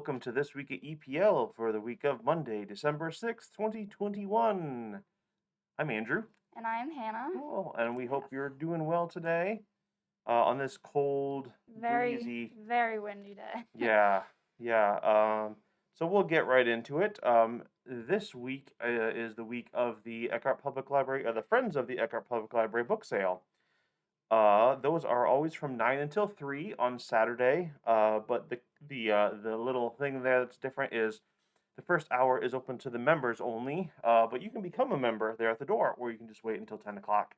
welcome to this week at EPL for the week of Monday, December 6th, 2021. I'm Andrew. And I am Hannah. Cool, and we hope Yes. you're doing well today on this cold, breezy. Very windy day. Yeah. So we'll get right into it. This week is the week of the Eckhart Public Library, the Friends of the Eckhart Public Library book sale. Those are always from 9 until 3 on Saturday. But the little thing there that's different is the first hour is open to the members only. But you can become a member there at the door, or you can just wait until 10 o'clock.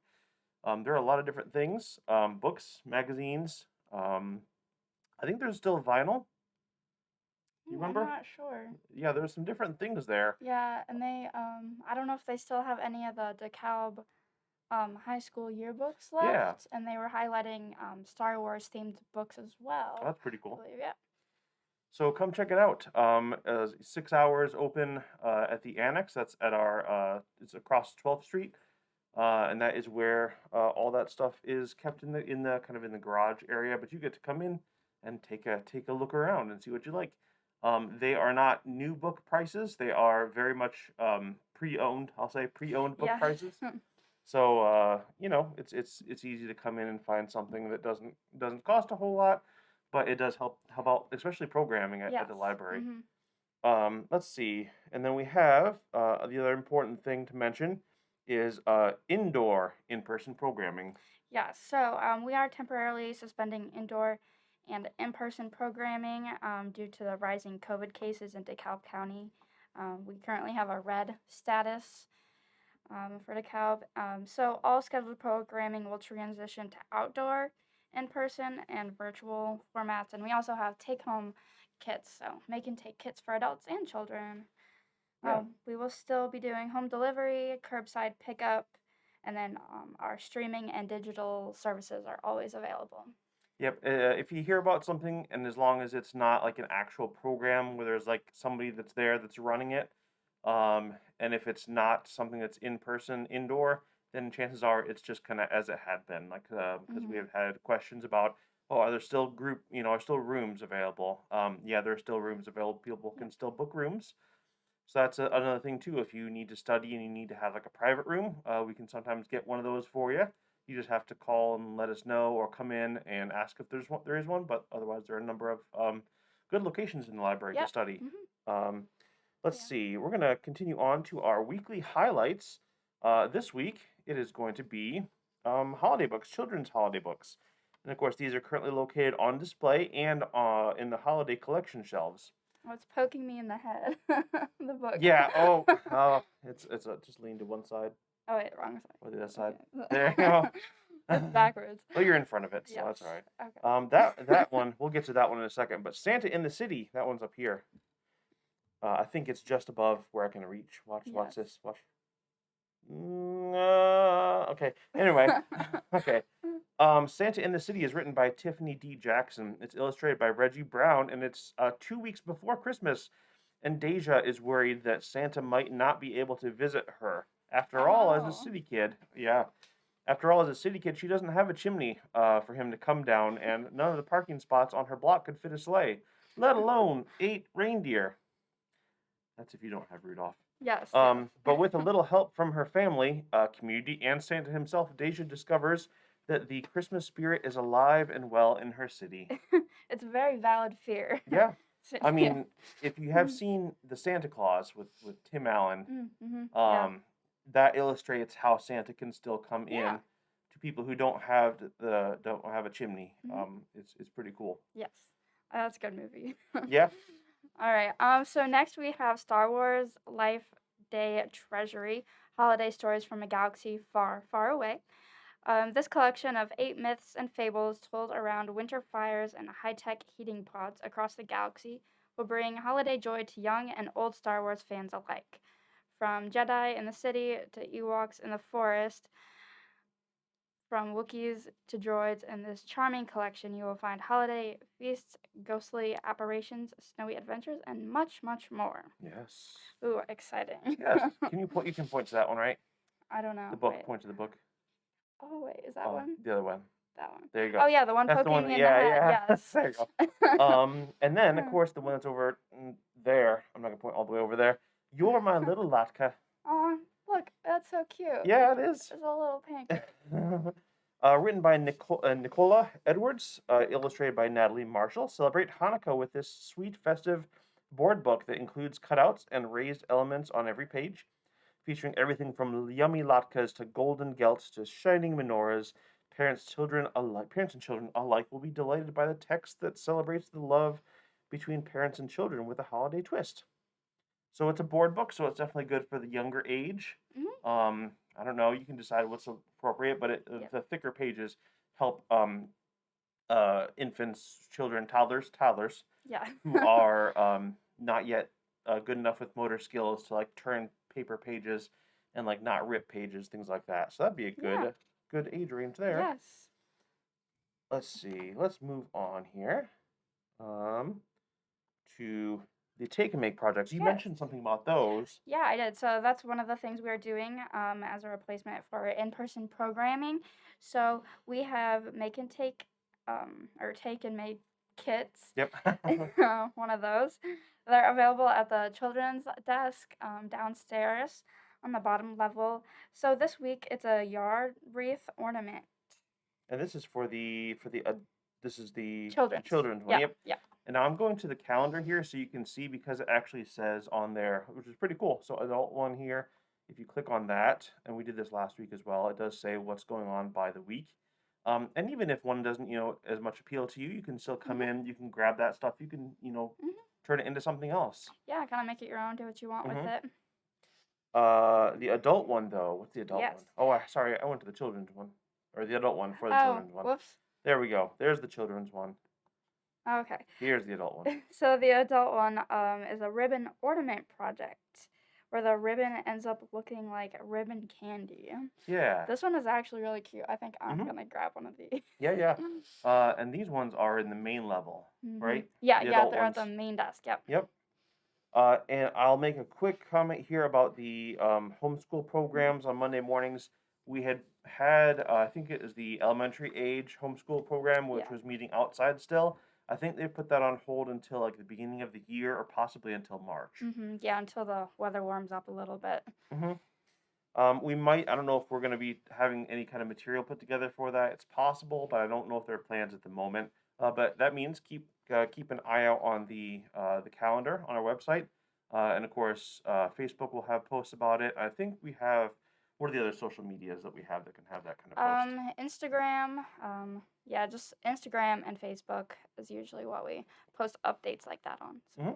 There are a lot of different things: books, magazines. I think there's still vinyl. You remember? I'm not sure. Yeah, there's some different things there. Yeah, and they I don't know if they still have any of the DeKalb high school yearbooks left, Yeah, and they were highlighting Star Wars themed books as well. that's pretty I cool. believe, yeah. So come check it out. 6 hours open at the annex. That's at our. It's across 12th Street, and that is where all that stuff is kept in the kind of in the garage area. But you get to come in and take a look around and see what you like. They are not new book prices. They are very much pre-owned. I'll say pre-owned book Yeah. prices. So it's easy to come in and find something that doesn't cost a whole lot, but it does help out, especially programming at the library. Let's see, and then we have the other important thing to mention is indoor in-person programming. Yeah, so we are temporarily suspending indoor and in-person programming due to the rising COVID cases in DeKalb County. We currently have a red status for DeKalb. So all scheduled programming will transition to outdoor, in-person, and virtual formats. And we also have take-home kits, so make and take kits for adults and children. Yeah. We will still be doing home delivery, curbside pickup, and then our streaming and digital services are always available. Yep. If you hear about something, and as long as it's not like an actual program where there's like somebody that's there that's running it, and if it's not something that's in person indoor, then chances are it's just kind of as it had been. Like because we have had questions about, oh, are there still are still rooms available? Yeah, there are still rooms available. People can still book rooms. So that's another thing too. If you need to study and you need to have like a private room, we can sometimes get one of those for you. You just have to call and let us know, or come in and ask if there is one. But otherwise, there are a number of good locations in the library to study. Let's see. We're gonna continue on to our weekly highlights. This week it is going to be holiday books, children's holiday books, and of course these are currently located on display and in the holiday collection shelves. Oh, it's poking me in the head. The book. Yeah. It's just lean to one side. Oh wait, wrong side. Or the other side. Okay. There you go. It's backwards. Well, you're in front of it, so that's all right. Okay. That one, we'll get to that one in a second. But Santa in the City, that one's up here. I think it's just above where I can reach. Watch this. Watch. Okay. Anyway. Okay. Santa in the City is written by Tiffany D. Jackson. It's illustrated by Reggie Brown, and it's 2 weeks before Christmas. And Deja is worried that Santa might not be able to visit her. After all, as a city kid, she doesn't have a chimney for him to come down, and none of the parking spots on her block could fit a sleigh, let alone 8 reindeer. That's if you don't have Rudolph. Yes. But with a little help from her family, community, and Santa himself, Deja discovers that the Christmas spirit is alive and well in her city. It's a very valid fear. Yeah. I mean, if you have seen the Santa Claus with Tim Allen, that illustrates how Santa can still come in to people who don't have a chimney. It's pretty cool. Yes, that's a good movie. Yeah. All right. So next we have Star Wars Life Day Treasury: Holiday Stories from a Galaxy Far, Far Away. This collection of 8 myths and fables told around winter fires and high-tech heating pods across the galaxy will bring holiday joy to young and old Star Wars fans alike. From Jedi in the city to Ewoks in the forest, from Wookiees to droids, in this charming collection you will find holiday feasts, ghostly apparitions, snowy adventures, and much, much more. Yes. Ooh, exciting. Yes. You can point to that one, right? I don't know. The book. Wait. Point to the book. Oh, wait, is that one? The other one. That one. There you go. Oh yeah, the one That's the one. poking in the Yeah, head. yeah. Yes. There you go. And then of course the one that's over there. I'm not gonna point all the way over there. You're my little Latka. Oh, look, that's so cute. Yeah, it is. There's a little pancake. Written by Nicola Edwards, illustrated by Natalie Marshall. Celebrate Hanukkah with this sweet festive board book that includes cutouts and raised elements on every page, featuring everything from yummy latkes to golden gelts to shining menorahs. Parents and children alike will be delighted by the text that celebrates the love between parents and children with a holiday twist. So it's a board book, so it's definitely good for the younger age. Mhm. I don't know, you can decide what's appropriate, but Yep. the thicker pages help infants, children, toddlers Yeah. who are not yet good enough with motor skills to like turn paper pages and like not rip pages, things like that. So that'd be a Yeah. good age range there. Yes. Let's see. Let's move on here um, to the take and make projects. You Yes. mentioned something about those. Yeah, I did. So that's one of the things we're doing as a replacement for in-person programming. So we have make and take or take and make kits. Yep. One of those. They're available at the children's desk downstairs on the bottom level. So this week it's a yard wreath ornament. And this is this is the Children's. children's one. Yeah, Yep. yeah. And now I'm going to the calendar here so you can see because it actually says on there, which is pretty cool. So adult one here, if you click on that, and we did this last week as well, it does say what's going on by the week. And even if one doesn't, as much appeal to you, you can still come Mhm. in, you can grab that stuff, you can, Mhm. turn it into something else. Yeah, kind of make it your own. Do what you want with hmm it. The adult one though, what's the adult one? Yes. Oh, sorry, I went to the children's one, or the adult one for the Oh, children's one. whoops. There we go. There's the children's one. Okay. Here's the adult one. So the adult one is a ribbon ornament project where the ribbon ends up looking like ribbon candy. Yeah. This one is actually really cute. I think I'm Mhm. gonna grab one of these. Yeah, yeah. And these ones are in the main level, right? Yeah, The yeah, adult they're at the ones. main desk. Yep. Yep. And I'll make a quick comment here about the homeschool Mhm. programs on Monday mornings. We had I think it was the elementary age homeschool program, which Yeah. was meeting outside still. I think they put that on hold until like the beginning of the year or possibly until March. Yeah, until the weather warms up a little bit. hmm we might, I don't know if we're going to be having any kind of material put together for that. It's possible, but I don't know if there are plans at the moment. But that means keep an eye out on the calendar on our website, and of course, Facebook will have posts about it. I think we have. What are the other social medias that we have that can have that kind of post? Instagram. Yeah, just Instagram and Facebook is usually what we post updates like that on. So. hmm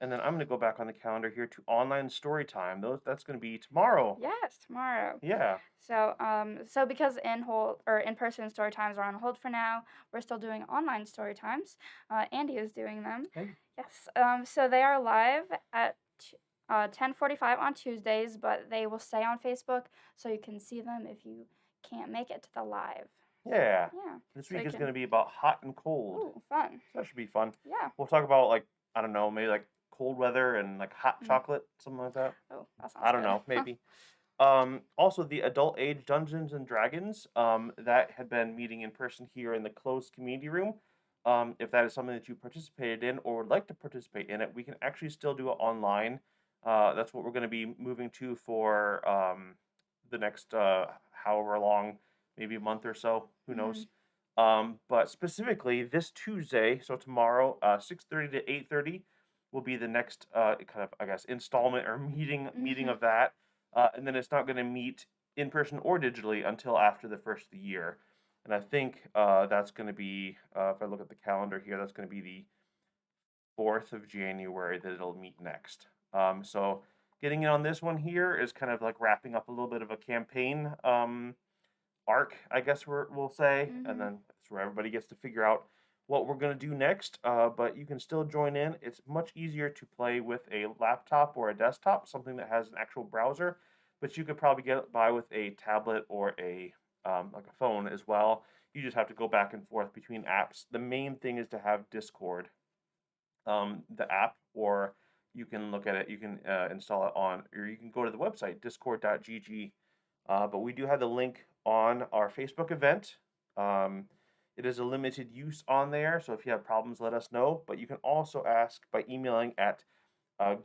And then I'm going to go back on the calendar here to online story time. That's going to be tomorrow. Yes, tomorrow. Yeah. So because in-person story times are on hold for now, we're still doing online story times. Andy is doing them. Hey. Yes. So they are live at 10:45 on Tuesdays, but they will stay on Facebook so you can see them if you can't make it to the live. Yeah. Yeah. This So week you is can. going to be about hot and cold. Ooh, fun. So that should be fun. Yeah. We'll talk about like I don't know, maybe like cold weather and like hot Mm. chocolate, something like that. Oh, that sounds I don't good. know, maybe. Also the adult age Dungeons and Dragons that had been meeting in person here in the closed community room. If that is something that you participated in or would like to participate in it, we can actually still do it online. That's what we're going to be moving to for the next however long, maybe a month or so. Who knows? But specifically this Tuesday, so tomorrow, 6:30 to 8:30, will be the next kind of I guess installment or meeting of that. And then it's not going to meet in person or digitally until after the first of the year. And I think that's going to be, if I look at the calendar here, that's going to be the 4th of January that it'll meet next. So getting in on this one here is kind of like wrapping up a little bit of a campaign arc, I guess we'll say, and then that's where everybody gets to figure out what we're going to do next. But you can still join in. It's much easier to play with a laptop or a desktop, something that has an actual browser, but you could probably get by with a tablet or a like a phone as well. You just have to go back and forth between apps. The main thing is to have Discord, the app, or you can look at it. You can install it on, or you can go to the website discord.gg. But we do have the link on our Facebook event. It is a limited use on there, so if you have problems, let us know. But you can also ask by emailing at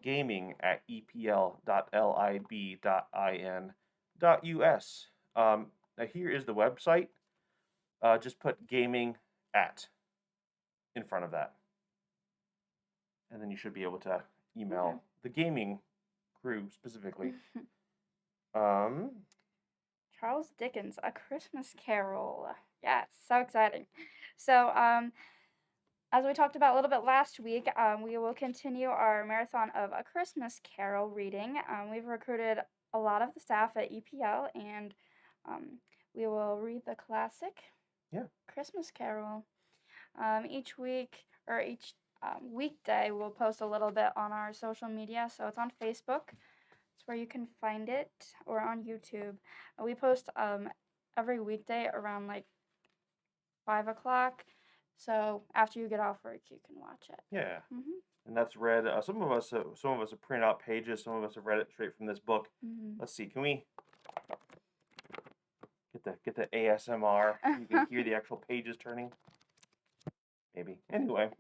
gaming@epl.lib.in.us. Now here is the website. Just put gaming at in front of that, and then you should be able to email Okay. the gaming crew specifically. Um, Charles Dickens, A Christmas Carol. Yes, so exciting. So, as we talked about a little bit last week, we will continue our marathon of A Christmas Carol reading. We've recruited a lot of the staff at EPL, and we will read the classic Yeah. Christmas Carol. Each week or each weekday, we'll post a little bit on our social media. So it's on Facebook. It's where you can find it, or on YouTube. We post every weekday around like 5 o'clock. So after you get off work, you can watch it. Yeah. Mhm. And that's read. Some of us have printed out pages. Some of us have read it straight from this book. Mhm. Let's see. Can we get the ASMR? You can hear the actual pages turning. Maybe. Anyway.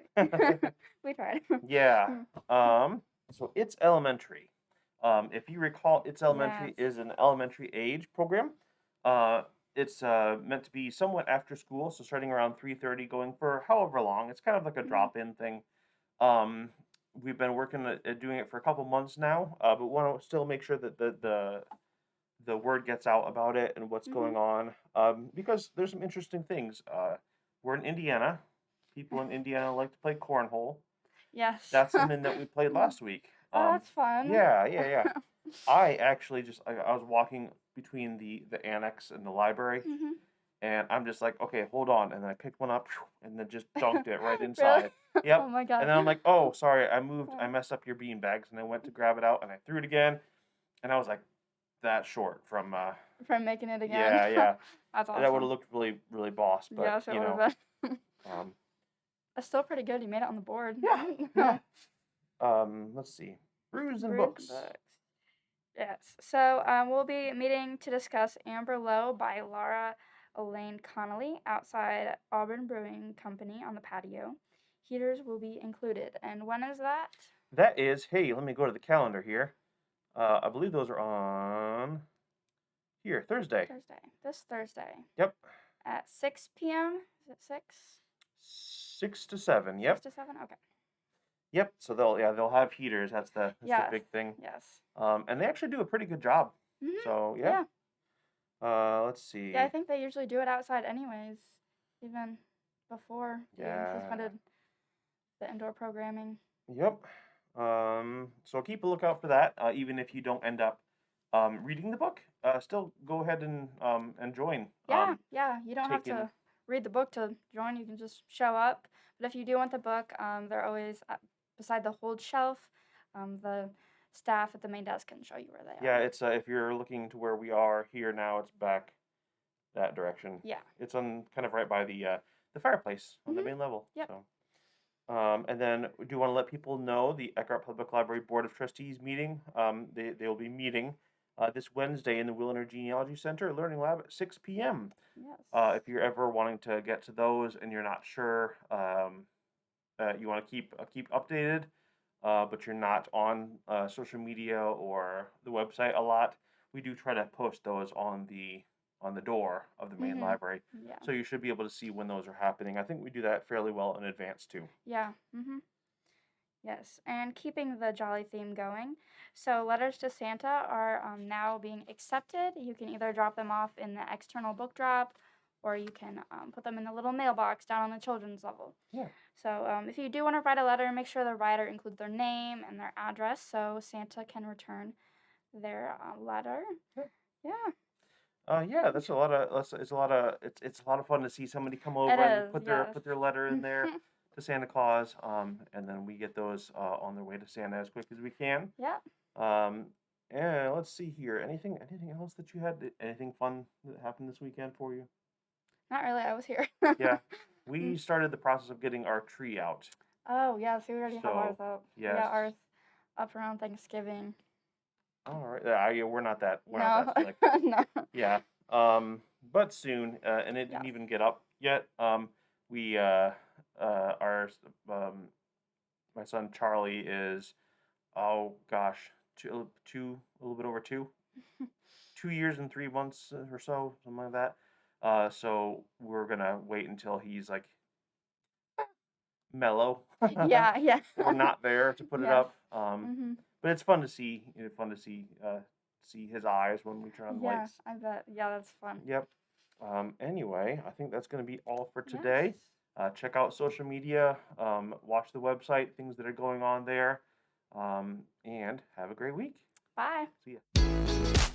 We tried. Yeah. So It's Elementary. If you recall, It's Elementary Yes. is an elementary age program. It's meant to be somewhat after school, so starting around 3:30, going for however long. It's kind of like a Mhm. drop-in thing. Um, we've been working at doing it for a couple months now, but want to still make sure that the word gets out about it and what's going on. Because there's some interesting things. We're in Indiana. People in Indiana like to play cornhole. Yes. That's something that we played last week. Oh, that's fun. Yeah. I actually I was walking between the annex and the library, Mhm. and I'm just like, okay, hold on, and then I picked one up and then just dunked it right Really? inside. Yep. Oh my And god. then I'm like, oh, sorry, I messed up your bean bags, and I went to grab it out and I threw it again, and I was like, that short from From making it again. yeah. That's And that would awesome. have looked really boss, but Yes, it would have been. um, That's still pretty good. You made it on the board. yeah. Let's see, Brews and Brews Books. Books. Yes. So we'll be meeting to discuss Amber Low by Laura Elaine Connolly outside Auburn Brewing Company on the patio. Heaters will be included. And when is that? That is, hey, let me go to the calendar here. I believe those are on here, Thursday. This Thursday. Yep. At 6 p.m. Is it 6? 6 to 7. Yep. 6 to 7? Okay. Yep. So they'll have heaters. That's the big thing. Yes. And they actually do a pretty good job. Mhm. So yeah. Let's see. Yeah, I think they usually do it outside anyways, even before they suspended the indoor programming. Yep. So keep a lookout for that. Even if you don't end up reading the book, still go ahead and join. Yeah. You don't have to read the book to join. You can just show up. But if you do want the book, they're always beside the hold shelf. The staff at the main desk can show you where they are. Yeah, it's if you're looking to where we are here now, it's back that direction. Yeah. It's on kind of right by the fireplace on the main level. Yep. So. And then we do want to let people know the Eckhart Public Library Board of Trustees meeting. They will be meeting this Wednesday in the Williner Genealogy Center Learning Lab at 6 p.m. Yes. If you're ever wanting to get to those and you're not sure, you want to keep updated, but you're not on social media or the website a lot, we do try to post those on the door of the main library. Yeah. So you should be able to see when those are happening. I think we do that fairly well in advance too. Yeah. Yes, and keeping the jolly theme going. So letters to Santa are now being accepted. You can either drop them off in the external book drop, or you can put them in the little mailbox down on the children's level. Yeah. So if you do want to write a letter, make sure the writer includes their name and their address so Santa can return their letter. Yeah, that's a lot of it's a lot of fun to see somebody come over and put their letter in there to Santa Claus, and then we get those on their way to Santa as quick as we can. Yeah. And let's see here. Anything else that you had? Anything fun that happened this weekend for you? Not really. I was here. Yeah, we started the process of getting our tree out. Oh yeah, so we already have ours up. Yes. Yeah, ours up around Thanksgiving. All right. Yeah, we're not that. We're not that slick. No. Yeah. but soon, and it didn't Yes. even get up yet. We our my son Charlie is, oh gosh, a little bit over 2 years and 3 months or so, something like that. So we're gonna wait until he's like mellow Yeah, yeah. or not there to put it Yes. up. Mhm. But it's fun to see, see his eyes when we turn on the Yeah, lights. I bet. Yeah, that's fun. Yep. Anyway, I think that's going to be all for Yes. today. Check out social media, watch the website, things that are going on there, and have a great week. Bye. See ya.